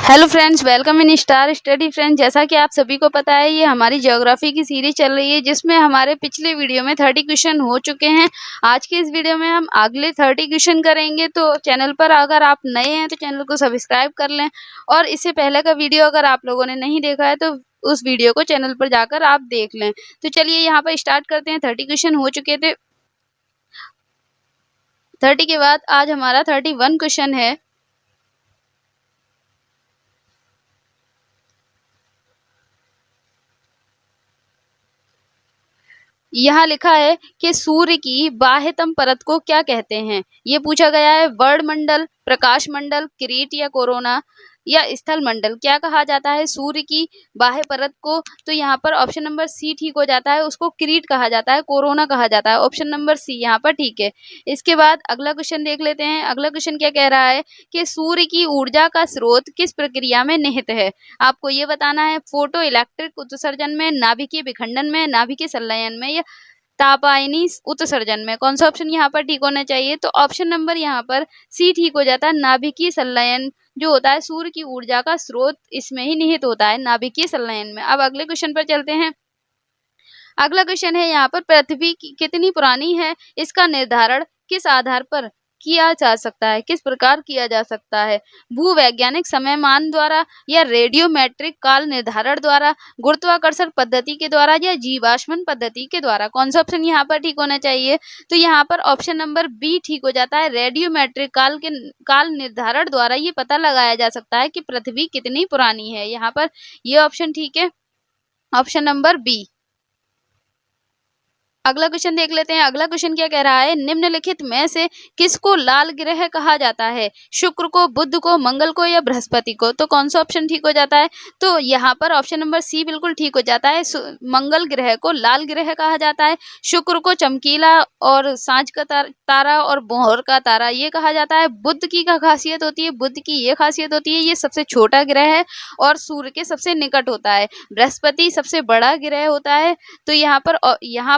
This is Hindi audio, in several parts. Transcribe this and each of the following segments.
Hello friends, welcome in star study. Friends, जैसा कि आप सभी को पता है, ये हमारी ज्योग्राफी की सीरीज चल रही है जिसमें हमारे पिछले वीडियो में 30 क्वेश्चन हो चुके हैं। आज के इस वीडियो में हम अगले 30 क्वेश्चन करेंगे। तो चैनल पर अगर आप नए हैं तो चैनल को सब्सक्राइब कर लें, और इससे पहले का वीडियो अगर आप लोगों ने नहीं देखा है तो उस वीडियो को चैनल पर जाकर आप देख लें। तो चलिए यहाँ पर स्टार्ट करते हैं। 30 क्वेश्चन हो चुके थे। 30 के बाद आज हमारा 31 क्वेश्चन है। यहाँ लिखा है कि सूर्य की बाह्यतम परत को क्या कहते हैं। ये पूछा गया है। वर्णमंडल, प्रकाश मंडल, किरीट या कोरोना या स्थल मंडल, क्या कहा जाता है सूर्य की बाह्य परत को? तो यहाँ पर ऑप्शन नंबर सी ठीक हो जाता है। उसको किरीट कहा जाता है, कोरोना कहा जाता है। ऑप्शन नंबर सी यहाँ पर ठीक है। इसके बाद अगला क्वेश्चन देख लेते हैं। अगला क्वेश्चन क्या कह रहा है कि सूर्य की ऊर्जा का स्रोत किस प्रक्रिया में निहित है। आपको ये बताना है। फोटो इलेक्ट्रिक उत्सर्जन में, नाभिकीय विखंडन में, नाभिकीय संलयन में या तापायनी उत्सर्जन में। कौन सा ऑप्शन यहाँ पर ठीक होना चाहिए? तो ऑप्शन नंबर यहाँ पर सी ठीक हो जाता है। नाभिकीय संलयन जो होता है, सूर्य की ऊर्जा का स्रोत इसमें ही निहित होता है, नाभिकीय संलयन में। अब अगले क्वेश्चन पर चलते हैं। अगला क्वेश्चन है यहाँ पर, पृथ्वी कितनी पुरानी है, इसका निर्धारण किस आधार पर किया जा सकता है, किस प्रकार किया जा सकता है? भूवैज्ञानिक समयमान द्वारा या रेडियोमेट्रिक काल निर्धारण द्वारा, गुरुत्वाकर्षण पद्धति के द्वारा या जीवाश्मन पद्धति के द्वारा? कौन सा ऑप्शन यहाँ पर ठीक होना चाहिए? तो यहाँ पर ऑप्शन नंबर बी ठीक हो जाता है। रेडियोमेट्रिक काल निर्धारण द्वारा ये पता लगाया जा सकता है कि पृथ्वी कितनी पुरानी है। यहाँ पर ये ऑप्शन ठीक है, ऑप्शन नंबर बी। अगला क्वेश्चन देख लेते हैं। अगला क्वेश्चन क्या कह रहा है, निम्नलिखित में से किसको लाल ग्रह कहा जाता है? शुक्र को, बुध को, मंगल को या बृहस्पति को? तो कौन सा ऑप्शन ठीक हो जाता है? तो यहाँ पर ऑप्शन नंबर सी बिल्कुल ठीक हो जाता है। मंगल ग्रह को लाल ग्रह कहा जाता है। शुक्र को चमकीला और सांझ का तारा और भोर का तारा ये कहा जाता है। बुध की क्या खासियत होती है? बुध की ये खासियत होती है, ये सबसे छोटा ग्रह है और सूर्य के सबसे निकट होता है। बृहस्पति सबसे बड़ा ग्रह होता है। तो यहाँ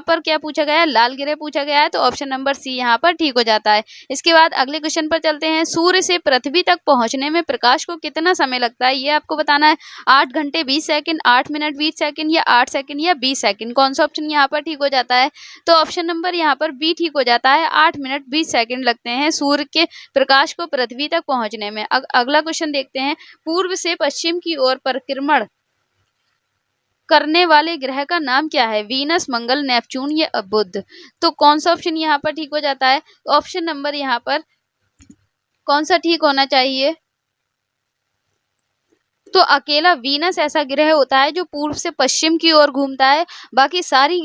पर क्या पूछा गया है? लाल ग्रह पूछा गया है। तो ऑप्शन नंबर सी यहाँ पर ठीक हो जाता है। इसके बाद अगले क्वेश्चन पर चलते हैं। सूर्य से पृथ्वी तक पहुंचने में प्रकाश को कितना समय लगता है, ये आपको बताना है। 8 घंटे 20 सेकंड, 8 मिनट 20 सेकंड या 8 सेकंड या 20 सेकंड? कौन सा ऑप्शन यहाँ पर ठीक हो जाता है? तो ऑप्शन नंबर यहाँ पर बी ठीक हो जाता है। 8 मिनट 20 सेकंड लगते हैं सूर्य के प्रकाश को पृथ्वी तक पहुंचने में। अगला क्वेश्चन देखते हैं। पूर्व से पश्चिम की ओर परिक्रमण करने वाले ग्रह का नाम क्या है? वीनस, मंगल, नेपच्यून या बुध? तो कौन सा ऑप्शन यहाँ पर ठीक हो जाता है? ऑप्शन नंबर यहाँ पर कौन सा ठीक होना चाहिए? तो अकेला वीनस ऐसा ग्रह होता है जो पूर्व से पश्चिम की ओर घूमता है। बाकी सारे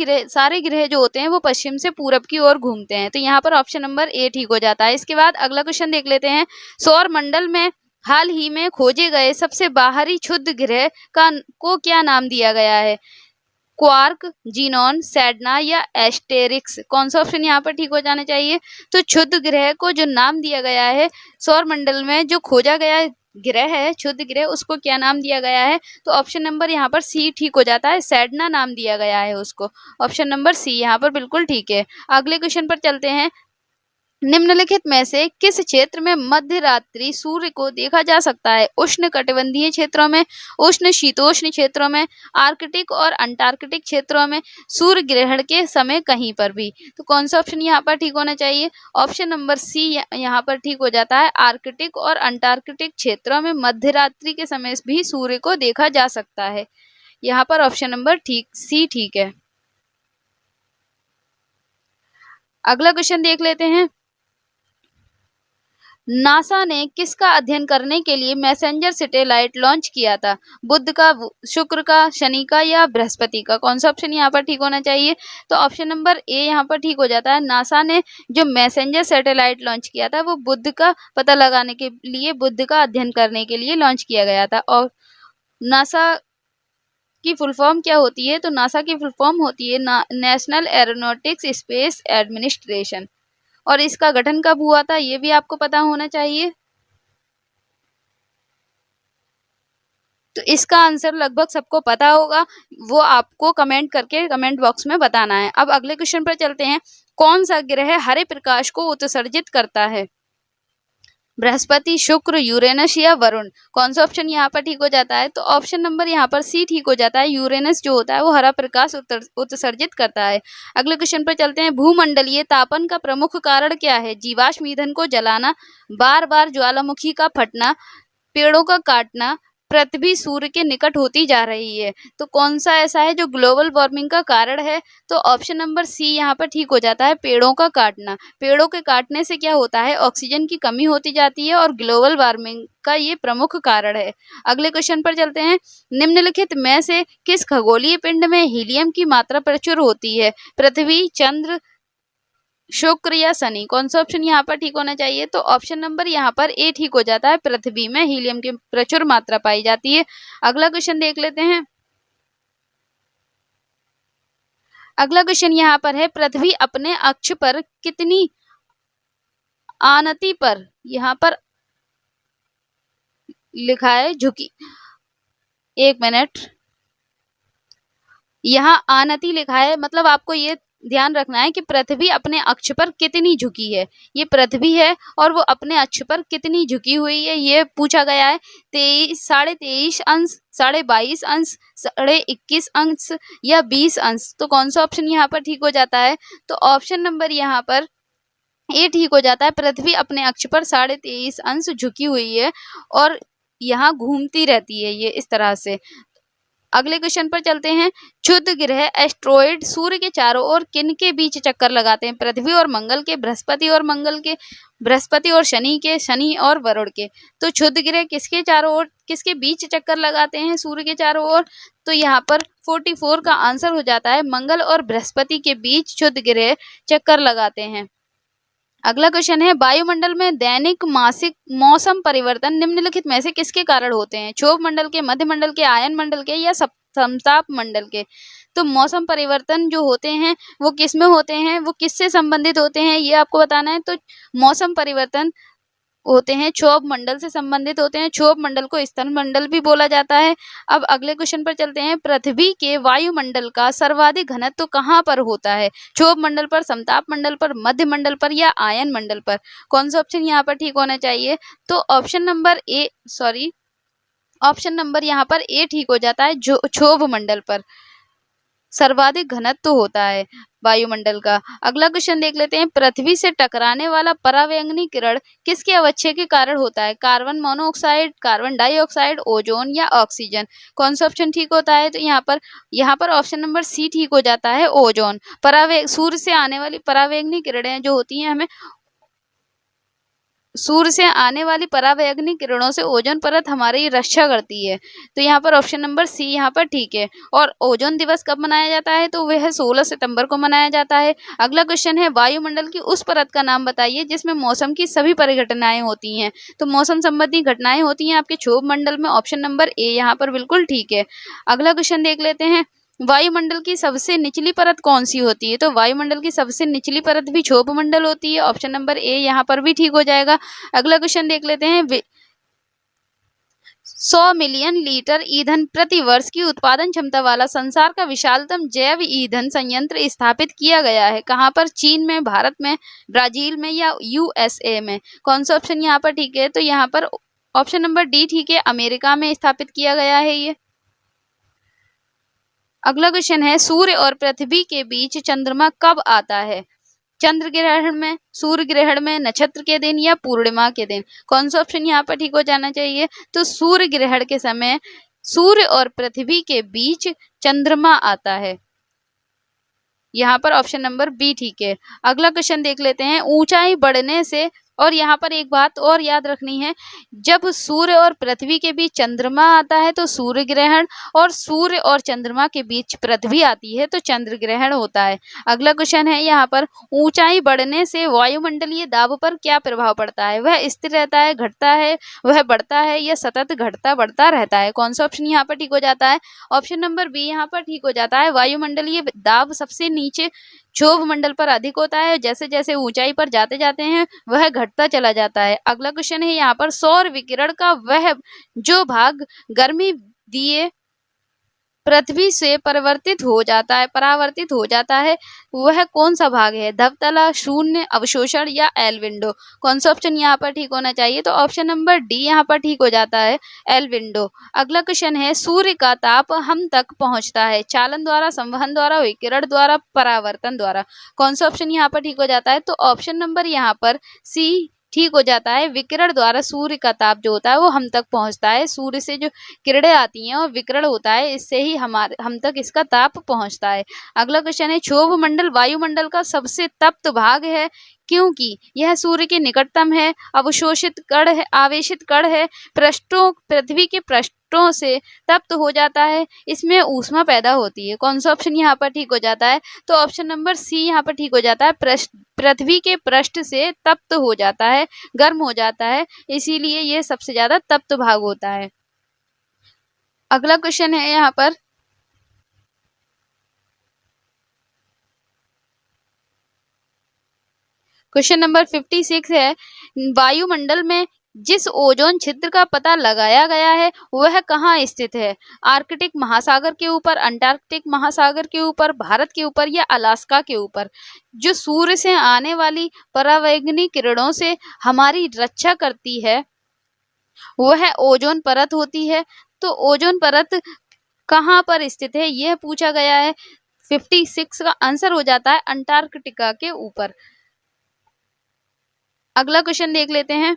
ग्रह जो होते हैं वो पश्चिम से पूरब की ओर घूमते हैं। तो यहाँ पर ऑप्शन नंबर ए ठीक हो जाता है। इसके बाद अगला क्वेश्चन देख लेते हैं। सौर मंडल में हाल ही में खोजे गए सबसे बाहरी क्षुद्र ग्रह को क्या नाम दिया गया है? क्वार्क, जीनॉन, सैडना या एस्टेरिक्स? कौन सा ऑप्शन यहाँ पर ठीक हो जाना चाहिए? तो क्षुद्र ग्रह को जो नाम दिया गया है, सौर मंडल में जो खोजा गया ग्रह है क्षुद्र ग्रह, उसको क्या नाम दिया गया है? तो ऑप्शन नंबर यहाँ पर सी ठीक हो जाता है। सैडना नाम दिया गया है उसको। ऑप्शन नंबर सी यहाँ पर बिल्कुल ठीक है। अगले क्वेश्चन पर चलते हैं। निम्नलिखित में से किस क्षेत्र में मध्य रात्रि सूर्य को देखा जा सकता है? उष्ण कटिबंधीय क्षेत्रों में, उष्ण शीतोष्ण क्षेत्रों में, आर्कटिक और अंटार्कटिक क्षेत्रों में, सूर्य ग्रहण के समय कहीं पर भी? तो कौन सा ऑप्शन यहाँ पर ठीक होना चाहिए? ऑप्शन नंबर सी यहाँ पर ठीक हो जाता है। आर्कटिक और अंटार्कटिक क्षेत्रों में मध्य रात्रि के समय भी सूर्य को देखा जा सकता है। यहाँ पर ऑप्शन नंबर सी ठीक है। अगला क्वेश्चन देख लेते हैं। नासा ने किसका अध्ययन करने के लिए मैसेंजर सैटेलाइट लॉन्च किया था? बुध का, शुक्र का, शनि का या बृहस्पति का? कौन सा ऑप्शन यहाँ पर ठीक होना चाहिए? तो ऑप्शन नंबर ए यहाँ पर ठीक हो जाता है। नासा ने जो मैसेंजर सैटेलाइट लॉन्च किया था वो बुध का पता लगाने के लिए, बुध का अध्ययन करने के लिए लॉन्च किया गया था। और नासा की फुल फॉर्म क्या होती है? तो नासा की फुल फॉर्म होती है नेशनल एरोनॉटिक्स स्पेस एडमिनिस्ट्रेशन। और इसका गठन कब हुआ था ये भी आपको पता होना चाहिए। तो इसका आंसर लगभग सबको पता होगा, वो आपको कमेंट करके कमेंट बॉक्स में बताना है। अब अगले क्वेश्चन पर चलते हैं। कौन सा ग्रह हरे प्रकाश को उत्सर्जित करता है? बृहस्पति, शुक्र, यूरेनस या वरुण। कौन सा ऑप्शन यहाँ पर ठीक हो जाता है? तो ऑप्शन नंबर यहाँ पर सी ठीक हो जाता है। यूरेनस जो होता है वो हरा प्रकाश उत्सर्जित करता है। अगले क्वेश्चन पर चलते हैं। भूमंडलीय तापन का प्रमुख कारण क्या है? जीवाश्म ईंधन को जलाना, बार बार ज्वालामुखी का फटना, पेड़ों का काटना, पृथ्वी सूर्य के निकट होती जा रही है। तो कौन सा ऐसा है जो ग्लोबल वार्मिंग का कारण है? तो ऑप्शन नंबर सी यहाँ पर ठीक हो जाता है, पेड़ों का काटना। पेड़ों के काटने से क्या होता है? ऑक्सीजन की कमी होती जाती है और ग्लोबल वार्मिंग का ये प्रमुख कारण है। अगले क्वेश्चन पर चलते हैं। निम्नलिखित में से किस खगोलीय पिंड में हीलियम की मात्रा प्रचुर होती है? पृथ्वी, चंद्र, शुक्र या शनि। कौन सा ऑप्शन यहाँ पर ठीक होना चाहिए? तो ऑप्शन नंबर यहाँ पर ए ठीक हो जाता है। पृथ्वी में हीलियम की प्रचुर मात्रा पाई जाती है। अगला क्वेश्चन देख लेते हैं। अगला क्वेश्चन यहाँ पर है, पृथ्वी अपने अक्ष पर कितनी आनति पर, यहाँ पर लिखा है झुकी, एक मिनट, यहाँ आनति लिखा है, मतलब आपको ये ध्यान रखना है कि पृथ्वी अपने अक्ष पर कितनी झुकी है। ये पृथ्वी है और वो अपने अक्ष पर कितनी झुकी हुई है, ये पूछा गया है। 23.5 अंश, 22.5 अंश, 21.5 अंश या 20 अंश। तो कौन सा ऑप्शन यहाँ पर ठीक हो जाता है? तो ऑप्शन नंबर यहाँ पर ए ठीक हो जाता है। पृथ्वी अपने अक्ष पर 23.5 अंश झुकी हुई है और यहाँ घूमती रहती है ये इस तरह से। अगले क्वेश्चन पर चलते हैं। क्षुद्र ग्रह एस्ट्रॉइड सूर्य के चारों ओर किन के बीच चक्कर लगाते हैं? पृथ्वी और मंगल के, बृहस्पति और मंगल के, बृहस्पति और शनि के, शनि और वरुण के। तो क्षुद्र ग्रह किसके चारों ओर, किसके बीच चक्कर लगाते हैं सूर्य के चारों ओर? तो यहाँ पर 44 का आंसर हो जाता है। मंगल और बृहस्पति के बीच क्षुद्र ग्रह चक्कर लगाते हैं। अगला क्वेश्चन है, वायुमंडल में दैनिक मासिक मौसम परिवर्तन निम्नलिखित में से किसके कारण होते हैं? क्षोभ मंडल के, मध्य मंडल के, आयन मंडल के या समताप मंडल के। तो मौसम परिवर्तन जो होते हैं वो किस में होते हैं, वो किससे संबंधित होते हैं, ये आपको बताना है। तो मौसम परिवर्तन होते हैं क्षोभ मंडल से संबंधित होते हैं। क्षोभ मंडल को स्तन मंडल भी बोला जाता है। अब अगले क्वेश्चन पर चलते हैं। पृथ्वी के वायुमंडल का सर्वाधिक घनत्व तो कहाँ पर होता है? क्षोभ मंडल पर, समताप मंडल पर, मध्य मंडल पर या आयन मंडल पर। कौन सा ऑप्शन यहाँ पर ठीक होना चाहिए? तो ऑप्शन नंबर यहाँ पर ए ठीक हो जाता है। जो क्षोभ मंडल पर सर्वाधिक घनत्व होता है वायुमंडल का। अगला क्वेश्चन देख लेते हैं। पृथ्वी से टकराने वाला परावैंगनी किरण किसके अवक्षय के कारण होता है? Carbon monoxide, carbon dioxide, ozone या ऑक्सीजन। कौन सा ऑप्शन ठीक होता है? तो यहाँ पर ऑप्शन नंबर सी ठीक हो जाता है, ओजोन। सूर्य से आने वाली परावैंगनी किरणें जो होती हैं, हमें सूर्य से आने वाली परावैंगनी किरणों से ओजोन परत हमारी रक्षा करती है। तो यहाँ पर ऑप्शन नंबर सी यहाँ पर ठीक है। और ओजोन दिवस कब मनाया जाता है? तो वह 16 सितंबर को मनाया जाता है। अगला क्वेश्चन है, वायुमंडल की उस परत का नाम बताइए जिसमें मौसम की सभी परिघटनाएं होती हैं। तो मौसम संबंधी घटनाएं होती हैं आपके क्षोभ मंडल में। ऑप्शन नंबर ए यहाँ पर बिल्कुल ठीक है। अगला क्वेश्चन देख लेते हैं। वायुमंडल की सबसे निचली परत कौन सी होती है? तो वायुमंडल की सबसे निचली परत भी क्षोभ मंडल होती है। ऑप्शन नंबर ए यहाँ पर भी ठीक हो जाएगा। अगला क्वेश्चन देख लेते हैं। 100 मिलियन लीटर ईंधन प्रति वर्ष की उत्पादन क्षमता वाला संसार का विशालतम जैव ईंधन संयंत्र स्थापित किया गया है कहाँ पर? चीन में, भारत में, ब्राजील में या यूएसए में। कौन सा ऑप्शन यहाँ पर ठीक है? तो यहाँ पर ऑप्शन नंबर डी ठीक है, अमेरिका में स्थापित किया गया है ये। अगला क्वेश्चन है, सूर्य और पृथ्वी के बीच चंद्रमा कब आता है? चंद्र ग्रहण में, सूर्य ग्रहण में, नक्षत्र के दिन या पूर्णिमा के दिन। कौन सा ऑप्शन यहाँ पर ठीक हो जाना चाहिए? तो सूर्य ग्रहण के समय सूर्य और पृथ्वी के बीच चंद्रमा आता है। यहाँ पर ऑप्शन नंबर बी ठीक है। अगला क्वेश्चन देख लेते हैं। ऊंचाई बढ़ने से, और यहाँ पर एक बात और याद रखनी है, जब सूर्य और पृथ्वी के बीच चंद्रमा आता है तो सूर्य ग्रहण, और सूर्य और चंद्रमा के बीच पृथ्वी आती है तो चंद्र ग्रहण होता है। अगला क्वेश्चन है यहाँ पर, ऊंचाई बढ़ने से वायुमंडलीय दाब पर क्या प्रभाव पड़ता है? वह स्थिर रहता है, घटता है, वह बढ़ता है या सतत घटता बढ़ता रहता है? कौन सा ऑप्शन यहाँ पर ठीक हो जाता है? ऑप्शन नंबर बी यहाँ पर ठीक हो जाता है। वायुमंडलीय दाब सबसे नीचे क्षोभ मंडल पर अधिक होता है, जैसे जैसे ऊंचाई पर जाते जाते हैं वह घटता चला जाता है। अगला क्वेश्चन है यहाँ पर, सौर विकिरण का वह जो भाग गर्मी दिए पृथ्वी से परावर्तित हो जाता है, वह कौन सा भाग है? धवतला, शून्य, अवशोषण या एल विंडो? कौन सा ऑप्शन यहाँ पर ठीक होना चाहिए? तो ऑप्शन नंबर डी यहाँ पर ठीक हो जाता है, एल विंडो। अगला क्वेश्चन है, सूर्य का ताप हम तक पहुंचता है चालन द्वारा, संवहन द्वारा, विकिरण द्वारा, परावर्तन द्वारा? कौन सा ऑप्शन यहाँ पर ठीक हो जाता है? तो ऑप्शन नंबर यहाँ पर सी ठीक हो जाता है, विकिरण द्वारा सूर्य का ताप जो होता है वो हम तक पहुंचता है। सूर्य से जो किरणें आती हैं और विकिरण होता है, इससे ही हम तक इसका ताप पहुंचता है। अगला क्वेश्चन है, क्षोभ मंडल वायुमंडल का सबसे तप्त भाग है क्योंकि यह सूर्य के निकटतम है, अवशोषित कण है, आवेशित कण है, पृथ्वी के पृष्ठों से तप्त हो जाता है, इसमें ऊष्मा पैदा होती है। कौन सा ऑप्शन यहाँ पर ठीक हो जाता है? तो ऑप्शन नंबर सी यहाँ पर ठीक हो जाता है, पृथ्वी के पृष्ठ से तप्त हो जाता है, गर्म हो जाता है, इसीलिए ये सबसे ज्यादा तप्त भाग होता है। अगला क्वेश्चन है यहाँ पर, क्वेश्चन नंबर 56 है, वायुमंडल में जिस ओजोन छिद्र का पता लगाया गया है वह कहाँ स्थित है? आर्कटिक महासागर के ऊपर, अंटार्कटिक महासागर के ऊपर, भारत के ऊपर या अलास्का के ऊपर? जो सूर्य से आने वाली परावैंगनी किरणों से हमारी रक्षा करती है वह ओजोन परत होती है। तो ओजोन परत कहाँ पर स्थित है यह पूछा गया है। 56 का आंसर हो जाता है अंटार्कटिका के ऊपर। अगला क्वेश्चन देख लेते हैं,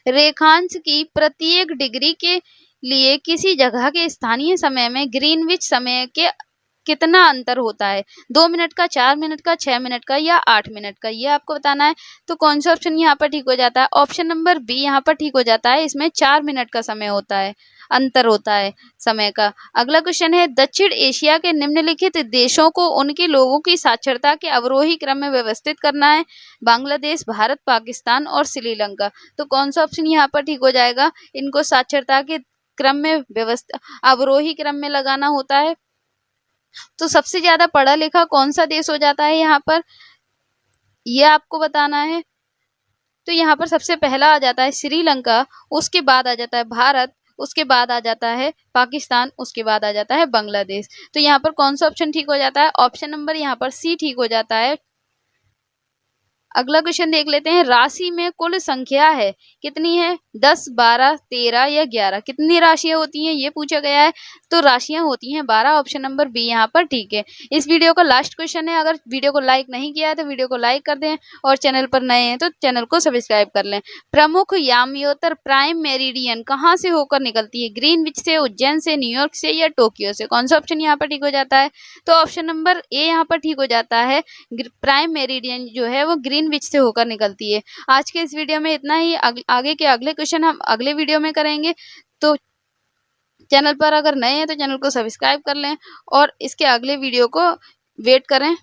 रेखांश की प्रत्येक डिग्री के लिए किसी जगह के स्थानीय समय में ग्रीनविच समय के कितना अंतर होता है? 2 मिनट का, 4 मिनट का, 6 मिनट का या 8 मिनट का? ये आपको बताना है। तो कौन सा ऑप्शन यहाँ पर ठीक हो जाता है? ऑप्शन नंबर बी यहाँ पर ठीक हो जाता है, इसमें 4 मिनट का समय होता है, अंतर होता है समय का। अगला क्वेश्चन है, दक्षिण एशिया के निम्नलिखित देशों को उनके लोगों की साक्षरता के अवरोही क्रम में व्यवस्थित करना है? बांग्लादेश, भारत, पाकिस्तान और श्रीलंका। तो कौन सा ऑप्शन यहाँ पर ठीक हो जाएगा? इनको साक्षरता के क्रम में अवरोही क्रम में लगाना होता है। तो सबसे ज्यादा पढ़ा लिखा कौन सा देश हो जाता है यहाँ पर, ये आपको बताना है। तो यहाँ पर सबसे पहला आ जाता है श्रीलंका, उसके बाद आ जाता है भारत, उसके बाद आ जाता है पाकिस्तान, उसके बाद आ जाता है बांग्लादेश। तो यहाँ पर कौन सा ऑप्शन ठीक हो जाता है? ऑप्शन नंबर यहाँ पर सी ठीक हो जाता है। अगला क्वेश्चन देख लेते हैं, राशि में कुल संख्या है कितनी है? 10, 12, 13 या 11? कितनी राशियां होती हैं ये पूछा गया है। तो राशियां होती हैं 12, ऑप्शन नंबर बी यहाँ पर ठीक है। इस वीडियो का लास्ट क्वेश्चन है, अगर वीडियो को लाइक नहीं किया है तो वीडियो को लाइक कर दें और चैनल पर नए हैं तो चैनल को सब्सक्राइब कर लें। प्रमुख याम्योत्तर प्राइम मेरिडियन कहाँ से होकर निकलती है? ग्रीनविच से, उज्जैन से, न्यूयॉर्क से या टोक्यो से? कौन सा ऑप्शन यहाँ पर ठीक हो जाता है? तो ऑप्शन नंबर ए यहाँ पर ठीक हो जाता है, प्राइम मेरिडियन जो है वो ग्रीनविच से होकर निकलती है। आज के इस वीडियो में इतना ही, आगे के अगले क्वेश्चन हम अगले वीडियो में करेंगे। तो चैनल पर अगर नए हैं तो चैनल को सब्सक्राइब कर लें और इसके अगले वीडियो को वेट करें।